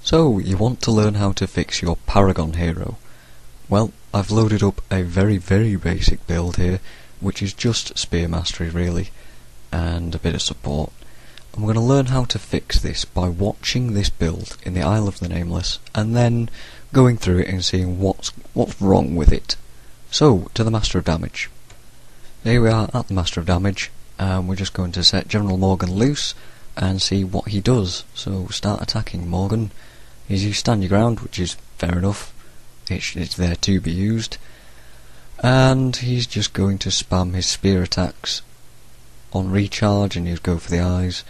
So, you want to learn how to fix your Paragon hero? Well, I've loaded up a very basic build here, which is just spear mastery really, and a bit of support. And we're going to learn how to fix this by watching this build in the Isle of the Nameless, and then going through it and seeing what's wrong with it. So, to the Master of Damage. Here we are at the Master of Damage, and we're just going to set General Morgan loose and see what he does. So, start attacking Morgan. He's used stand your ground, which is fair enough. It's there to be used. And he's just going to spam his spear attacks on recharge, and he'll go for the eyes.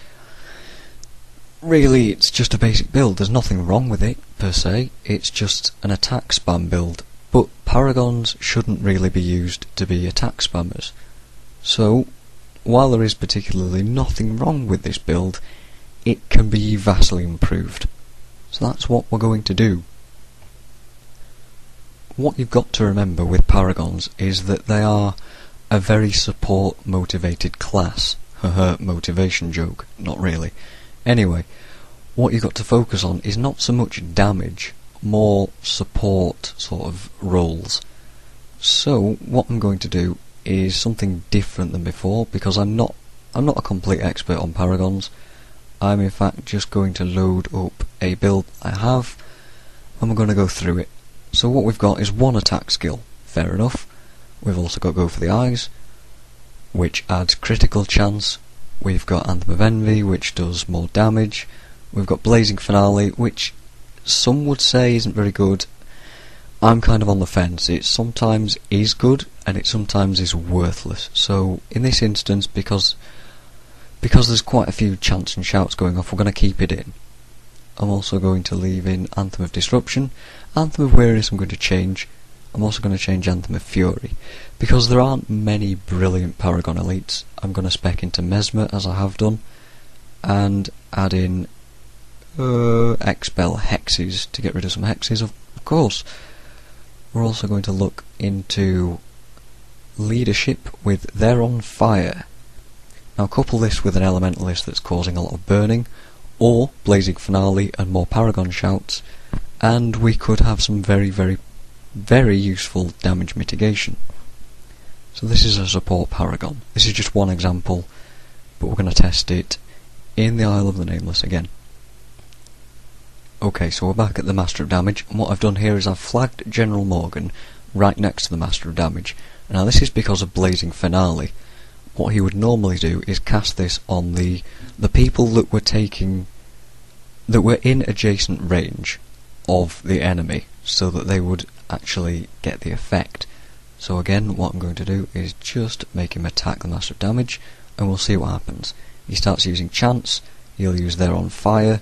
Really, it's just a basic build. There's nothing wrong with it, per se. It's just an attack spam build. But Paragons shouldn't really be used to be attack spammers. So, while there is particularly nothing wrong with this build, it can be vastly improved. So that's what we're going to do. What you've got to remember with Paragons is that they are a very support motivated class. Haha, motivation joke, not really. Anyway, what you've got to focus on is not so much damage, more support sort of roles. So what I'm going to do is something different than before, because I'm not a complete expert on Paragons. I'm in fact just going to load up a build I have, and we're going to go through it. So what we've got is one attack skill, fair enough. We've also got Go for the Eyes, which adds critical chance. We've got Anthem of Envy, which does more damage. We've got Blazing Finale, which some would say isn't very good. I'm kind of on the fence. It sometimes is good, and it sometimes is worthless. So in this instance, because there's quite a few chants and shouts going off, we're going to keep it in. I'm also going to leave in Anthem of Disruption. Anthem of Weariness I'm going to change. I'm also going to change Anthem of Fury. Because there aren't many brilliant Paragon elites, I'm going to spec into Mesmer, as I have done, and add in Expel Hexes to get rid of some Hexes, of course. We're also going to look into Leadership with They're on Fire. Now couple this with an Elementalist that's causing a lot of burning, or Blazing Finale and more Paragon shouts, and we could have some very useful damage mitigation. So this is a support Paragon. This is just one example, but we're going to test it in the Isle of the Nameless again. Okay, so we're back at the Master of Damage, and what I've done here is I've flagged General Morgan right next to the Master of Damage. Now this is because of Blazing Finale. What he would normally do is cast this on the people that were in adjacent range of the enemy, so that they would actually get the effect. So again, what I'm going to do is just make him attack the Master of Damage, and we'll see what happens. He starts using chants, he'll use They're on Fire,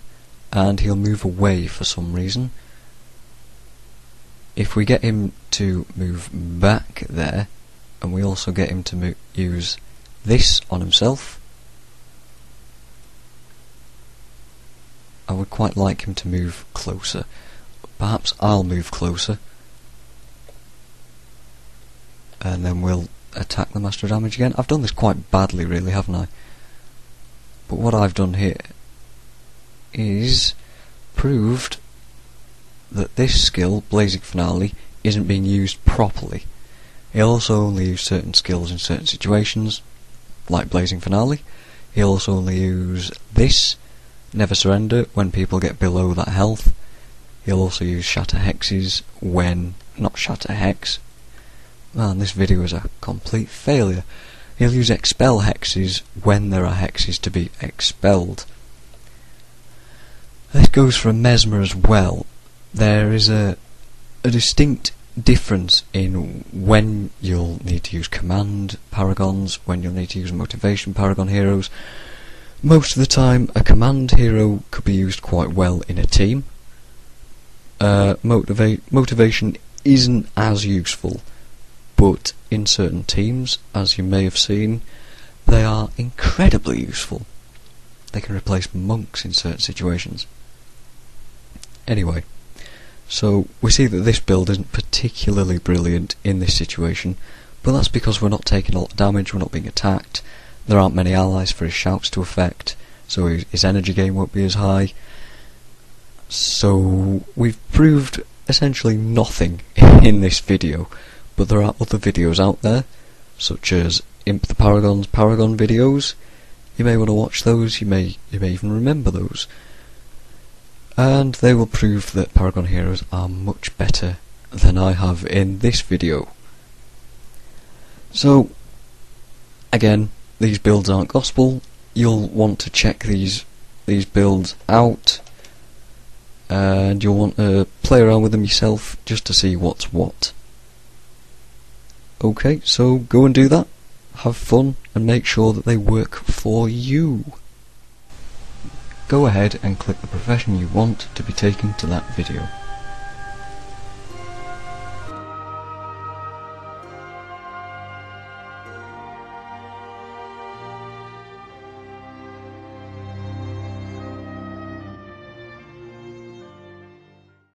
and he'll move away for some reason. If we get him to move back there, and we also get him to use this on himself, I would quite like him to move closer. Perhaps I'll move closer, and then we'll attack the Master of Damage again. I've done this quite badly really, haven't I? But what I've done here is proved that this skill, Blazing Finale, isn't being used properly. He'll also only use certain skills in certain situations, like Blazing Finale. He'll also only use this, Never Surrender, when people get below that health. He'll also use Shatter Hexes when... not Shatter Hex. Man, this video is a complete failure. He'll use Expel Hexes when there are Hexes to be expelled. This goes for Mesmer as well. There is a distinct difference in when you'll need to use command Paragons, when you'll need to use motivation Paragon heroes. Most of the time a command hero could be used quite well in a team. Motivation isn't as useful, but in certain teams, as you may have seen, they are incredibly useful. They can replace monks in certain situations. Anyway, so we see that this build isn't particularly brilliant in this situation, but that's because we're not taking a lot of damage, we're not being attacked, there aren't many allies for his shouts to affect, so his energy gain won't be as high. So we've proved essentially nothing in this video, but there are other videos out there, such as Imp the Paragon's Paragon videos. You may want to watch those, you may even remember those. And they will prove that Paragon heroes are much better than I have in this video. So, again, these builds aren't gospel. You'll want to check these builds out, and you'll want to play around with them yourself just to see what's what. Okay, so go and do that, have fun, and make sure that they work for you. Go ahead and click the profession you want to be taken to that video.